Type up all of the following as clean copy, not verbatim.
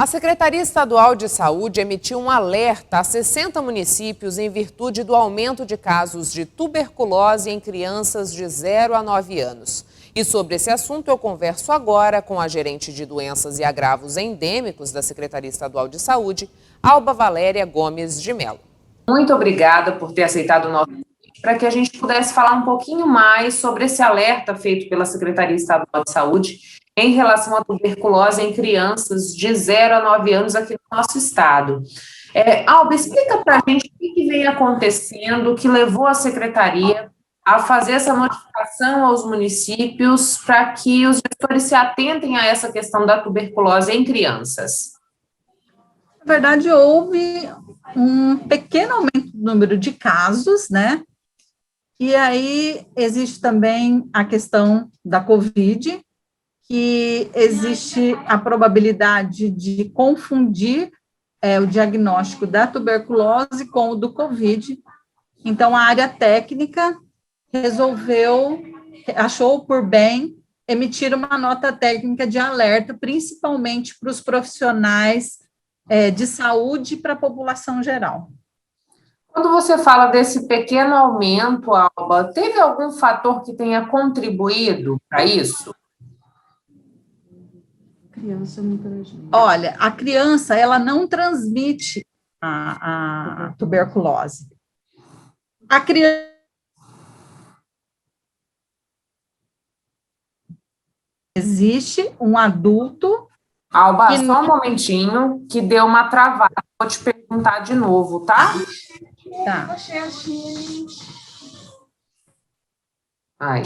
A Secretaria Estadual de Saúde emitiu um alerta a 60 municípios em virtude do aumento de casos de tuberculose em crianças de 0 a 9 anos. E sobre esse assunto eu converso agora com a gerente de doenças e agravos endêmicos da Secretaria Estadual de Saúde, Alba Valéria Gomes de Mello. Muito obrigada por ter aceitado o nosso convite para que a gente pudesse falar um pouquinho mais sobre esse alerta feito pela Secretaria Estadual de Saúde em relação à tuberculose em crianças de 0 a 9 anos aqui no nosso estado. Alba, explica para a gente o que vem acontecendo que levou a Secretaria a fazer essa notificação aos municípios para que os gestores se atentem a essa questão da tuberculose em crianças. Na verdade, houve um pequeno aumento do número de casos, né? E aí existe também a questão da Covid, que existe a probabilidade de confundir o diagnóstico da tuberculose com o do Covid. Então, a área técnica achou por bem emitir uma nota técnica de alerta, principalmente para os profissionais de saúde e para a população geral. Quando você fala desse pequeno aumento, Alba, teve algum fator que tenha contribuído para isso? Olha, a criança, ela não transmite a tuberculose. A criança existe um adulto. Alba, só um momentinho, que deu uma travada. Vou te perguntar de novo, tá? Tá. Ai.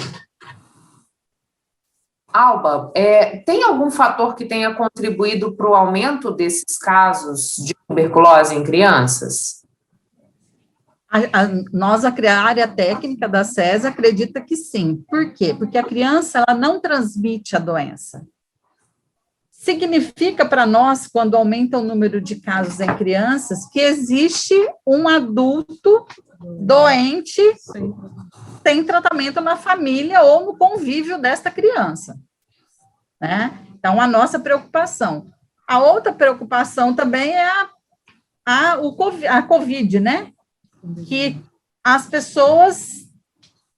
Alba, tem algum fator que tenha contribuído para o aumento desses casos de tuberculose em crianças? A área técnica da SES acredita que sim. Por quê? Porque a criança ela não transmite a doença. Significa para nós, quando aumenta o número de casos em crianças, que existe um adulto doente sem tratamento na família ou no convívio desta criança, né? Então, a nossa preocupação. A outra preocupação também é a Covid, né? Que as pessoas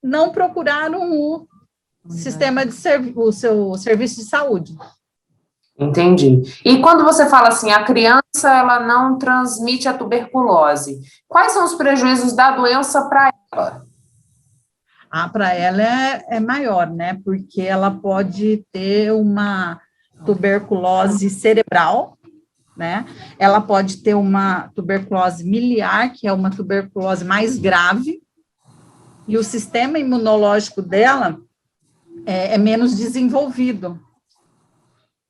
não procuraram o seu serviço de saúde. Entendi. E quando você fala assim, a criança ela não transmite a tuberculose, quais são os prejuízos da doença para ela? Para ela é maior, né? Porque ela pode ter uma tuberculose cerebral, né? Ela pode ter uma tuberculose miliar, que é uma tuberculose mais grave, e o sistema imunológico dela é menos desenvolvido.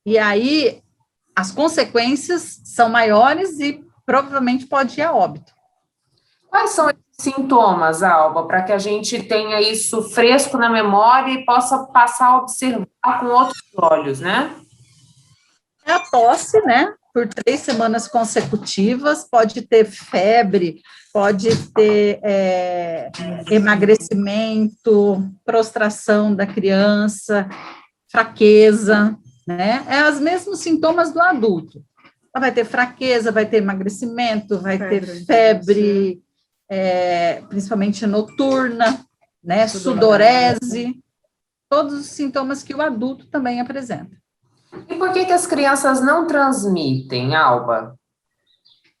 E aí, as consequências são maiores e provavelmente pode ir a óbito. Quais são esses sintomas, Alba, para que a gente tenha isso fresco na memória e possa passar a observar com outros olhos, né? É a tosse, né? Por 3 semanas consecutivas, pode ter febre, pode ter emagrecimento, prostração da criança, fraqueza, né? É os mesmos sintomas do adulto. Ela vai ter fraqueza, vai ter emagrecimento, vai ter febre, principalmente noturna, né? Sudorese, todos os sintomas que o adulto também apresenta. E por que as crianças não transmitem, Alba?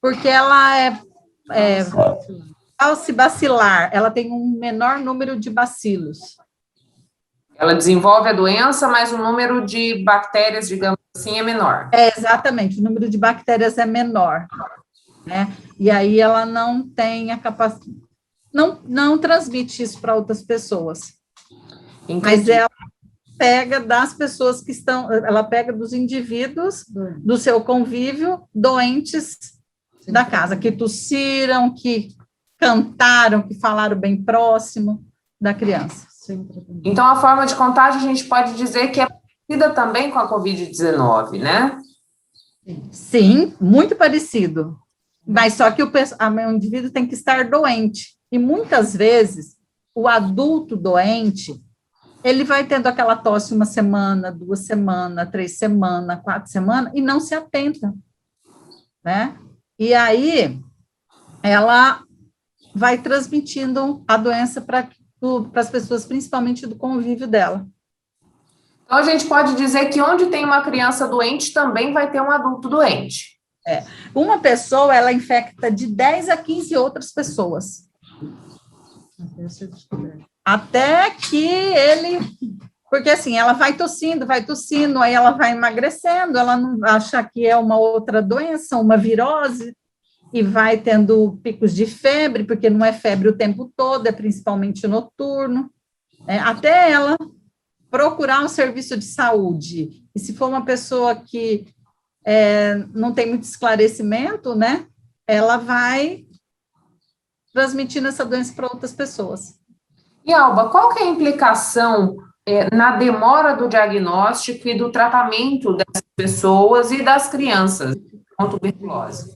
Porque ela falcibacilar, ela tem um menor número de bacilos. Ela desenvolve a doença, mas o número de bactérias, digamos assim, é menor. Exatamente, o número de bactérias é menor, né? E aí ela não tem a capacidade, não transmite isso para outras pessoas. Entendi. Mas ela pega das pessoas que ela pega dos indivíduos do seu convívio doentes da casa, que tossiram, que cantaram, que falaram bem próximo da criança. Então, a forma de contágio, a gente pode dizer que é parecida também com a Covid-19, né? Sim, muito parecido. Mas só que o indivíduo tem que estar doente. E muitas vezes, o adulto doente, ele vai tendo aquela tosse 1 semana, 2 semanas, 3 semanas, 4 semanas, e não se atenta. né? E aí, ela vai transmitindo a doença para as pessoas, principalmente do convívio dela. Então, a gente pode dizer que onde tem uma criança doente, também vai ter um adulto doente. Uma pessoa, ela infecta de 10 a 15 outras pessoas. Até que ele... Porque, assim, ela vai tossindo, aí ela vai emagrecendo, ela não acha que é uma outra doença, uma virose, e vai tendo picos de febre, porque não é febre o tempo todo, é principalmente noturno, até ela procurar um serviço de saúde. E se for uma pessoa que não tem muito esclarecimento, né, ela vai transmitindo essa doença para outras pessoas. E, Alba, qual que é a implicação na demora do diagnóstico e do tratamento dessas pessoas e das crianças com tuberculose?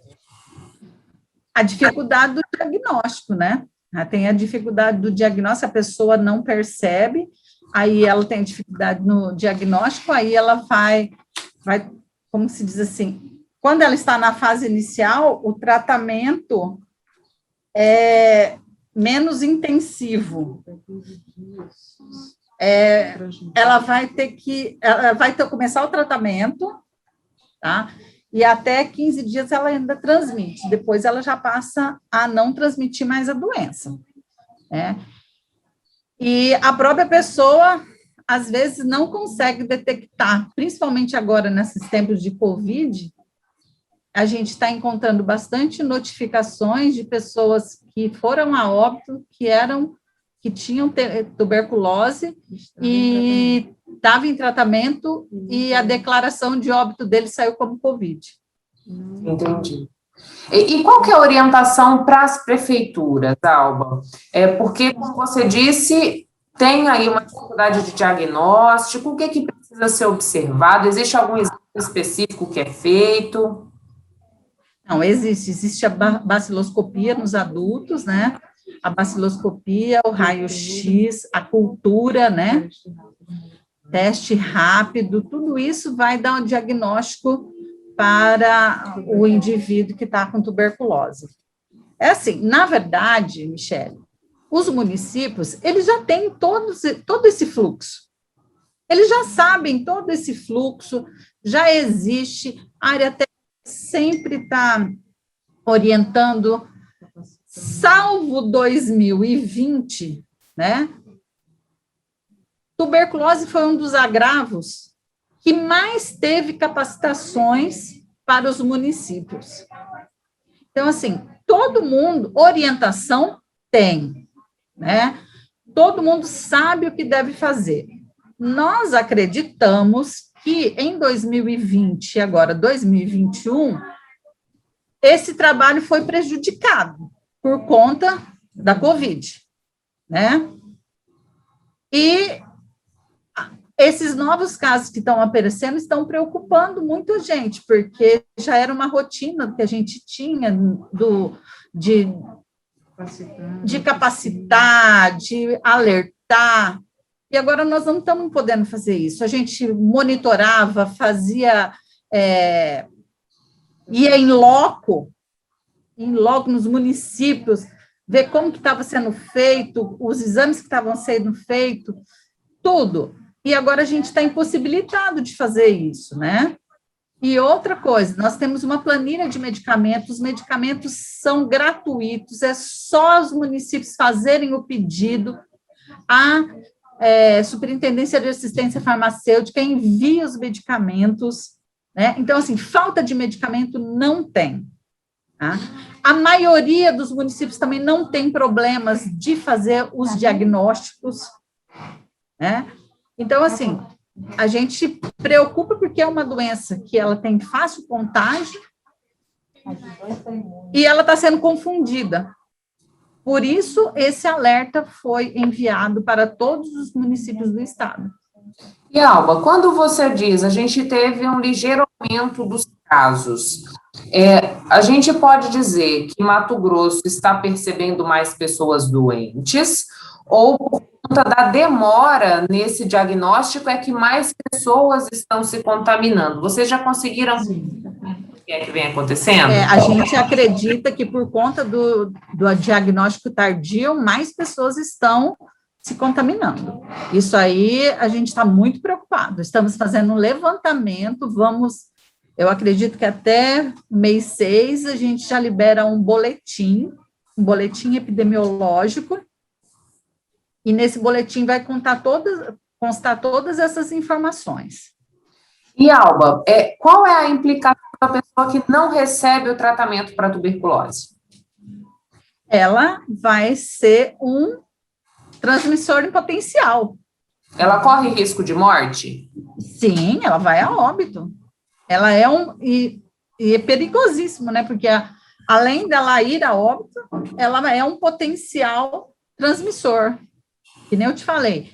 A dificuldade do diagnóstico, né? Tem a dificuldade do diagnóstico, a pessoa não percebe, aí ela tem dificuldade no diagnóstico, aí ela vai, como se diz assim, quando ela está na fase inicial, o tratamento é menos intensivo. Ela vai começar o tratamento, tá? E até 15 dias ela ainda transmite, depois ela já passa a não transmitir mais a doença, né? E a própria pessoa, às vezes, não consegue detectar, principalmente agora, nesses tempos de Covid, a gente está encontrando bastante notificações de pessoas que foram a óbito, que tinham tuberculose e estava em tratamento e a declaração de óbito dele saiu como Covid. Entendi. E qual que é a orientação para as prefeituras, Alba? Porque, como você disse, tem aí uma dificuldade de diagnóstico, o que precisa ser observado? Existe algum exame específico que é feito? Não, existe a baciloscopia nos adultos, né? A baciloscopia, o raio-x, a cultura, né? Teste rápido, tudo isso vai dar um diagnóstico para o indivíduo que está com tuberculose. É assim, na verdade, Michele, os municípios, eles já têm todo esse fluxo. Eles já sabem todo esse fluxo, já existe, a área técnica sempre está orientando, salvo 2020, né? Tuberculose foi um dos agravos que mais teve capacitações para os municípios. Então, assim, todo mundo, orientação tem, né? Todo mundo sabe o que deve fazer. Nós acreditamos que em 2020 e agora 2021, esse trabalho foi prejudicado por conta da Covid, né? E esses novos casos que estão aparecendo estão preocupando muita gente, porque já era uma rotina que a gente tinha de capacitar, de alertar, e agora nós não estamos podendo fazer isso. A gente monitorava, ia em loco nos municípios, ver como que estava sendo feito, os exames que estavam sendo feitos, tudo. E agora a gente está impossibilitado de fazer isso, né? E outra coisa, nós temos uma planilha de medicamentos, os medicamentos são gratuitos, é só os municípios fazerem o pedido, a Superintendência de Assistência Farmacêutica envia os medicamentos, né? Então, assim, falta de medicamento não tem, tá? A maioria dos municípios também não tem problemas de fazer os diagnósticos, né? Então, assim, a gente preocupa porque é uma doença que ela tem fácil contágio e ela está sendo confundida. Por isso, esse alerta foi enviado para todos os municípios do estado. E, Alba, quando você diz, a gente teve um ligeiro aumento dos casos, a gente pode dizer que Mato Grosso está percebendo mais pessoas doentes, ou por conta da demora nesse diagnóstico é que mais pessoas estão se contaminando? Vocês já conseguiram que é que vem acontecendo? A gente acredita que por conta do diagnóstico tardio, mais pessoas estão se contaminando. Isso aí a gente está muito preocupado. Estamos fazendo um levantamento, eu acredito que até mês 6 a gente já libera um boletim epidemiológico, e nesse boletim vai constar todas essas informações. E, Alba, qual é a implicação da pessoa que não recebe o tratamento para tuberculose? Ela vai ser um transmissor em potencial. Ela corre risco de morte? Sim, ela vai a óbito. Ela é e é perigosíssimo, né? Porque além dela ir a óbito, ela é um potencial transmissor. Que nem eu te falei,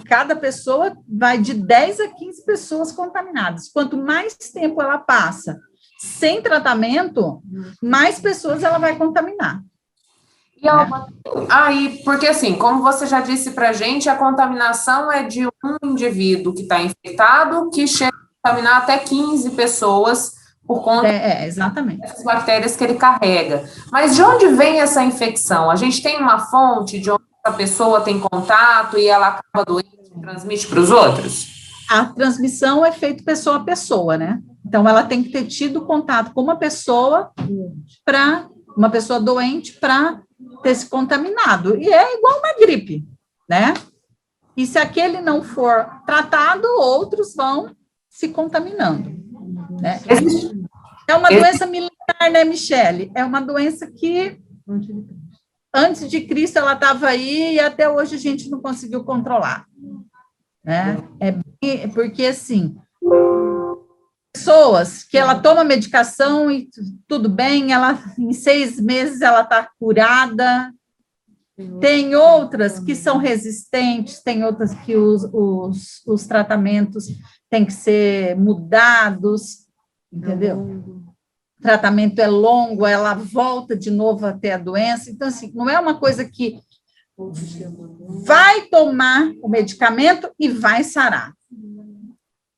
cada pessoa vai de 10 a 15 pessoas contaminadas. Quanto mais tempo ela passa sem tratamento, mais pessoas ela vai contaminar. E porque assim, como você já disse para a gente, a contaminação é de um indivíduo que está infectado, que chega a contaminar até 15 pessoas por conta exatamente. das bactérias que ele carrega. Mas de onde vem essa infecção? A gente tem uma fonte de onde a pessoa tem contato e ela acaba doente e transmite para os outros? A transmissão é feita pessoa a pessoa, né? Então, ela tem que ter tido contato com uma pessoa doente para ter se contaminado. E é igual uma gripe, né? E se aquele não for tratado, outros vão se contaminando, né? É uma doença milenar, né, Michele? É uma doença que, antes de Cristo, ela estava aí e até hoje a gente não conseguiu controlar, né? Porque, assim, pessoas que ela toma medicação e tudo bem, em 6 meses ela está curada. Tem outras que são resistentes, tem outras que os tratamentos têm que ser mudados, entendeu? O tratamento é longo, ela volta de novo a ter a doença. Então, assim, não é uma coisa que vai tomar o medicamento e vai sarar.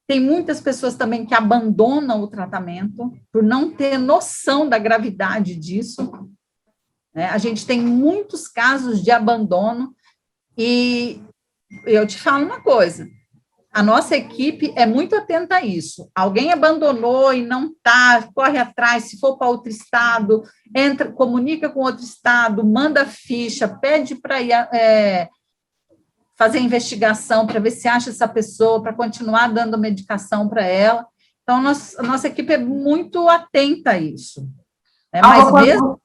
Tem muitas pessoas também que abandonam o tratamento por não ter noção da gravidade disso, né? A gente tem muitos casos de abandono e eu te falo uma coisa, a nossa equipe é muito atenta a isso. Alguém abandonou e não está, corre atrás, se for para outro estado, comunica com outro estado, manda ficha, pede para ir fazer investigação para ver se acha essa pessoa, para continuar dando medicação para ela. Então, a nossa equipe é muito atenta a isso. Mas mesmo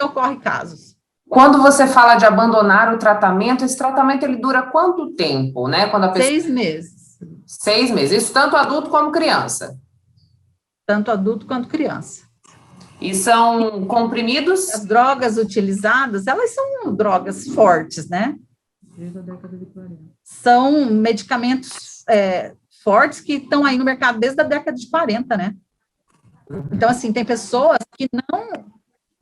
ocorre casos. Quando você fala de abandonar o tratamento, esse tratamento ele dura quanto tempo, né? Quando a pessoa... 6 meses. 6 meses. Isso tanto adulto como criança? Tanto adulto quanto criança. E são comprimidos? As drogas utilizadas, elas são drogas fortes, né? Desde a década de 40. São medicamentos fortes que estão aí no mercado desde a década de 40, né? Então, assim, tem pessoas que não...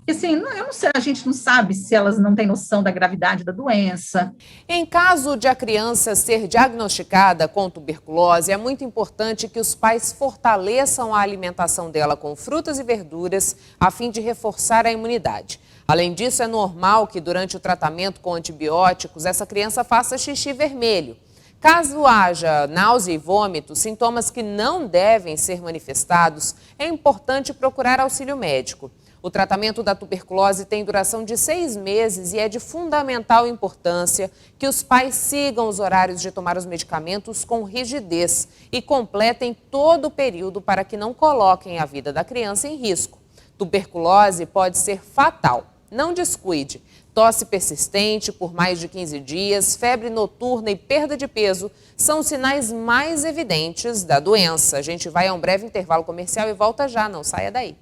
Assim, eu não sei, a gente não sabe se elas não têm noção da gravidade da doença. Em caso de a criança ser diagnosticada com tuberculose, é muito importante que os pais fortaleçam a alimentação dela com frutas e verduras, a fim de reforçar a imunidade. Além disso, é normal que durante o tratamento com antibióticos, essa criança faça xixi vermelho. Caso haja náusea e vômito, sintomas que não devem ser manifestados, é importante procurar auxílio médico. O tratamento da tuberculose tem duração de 6 meses e é de fundamental importância que os pais sigam os horários de tomar os medicamentos com rigidez e completem todo o período para que não coloquem a vida da criança em risco. Tuberculose pode ser fatal. Não descuide. Tosse persistente por mais de 15 dias, febre noturna e perda de peso são os sinais mais evidentes da doença. A gente vai a um breve intervalo comercial e volta já, não saia daí.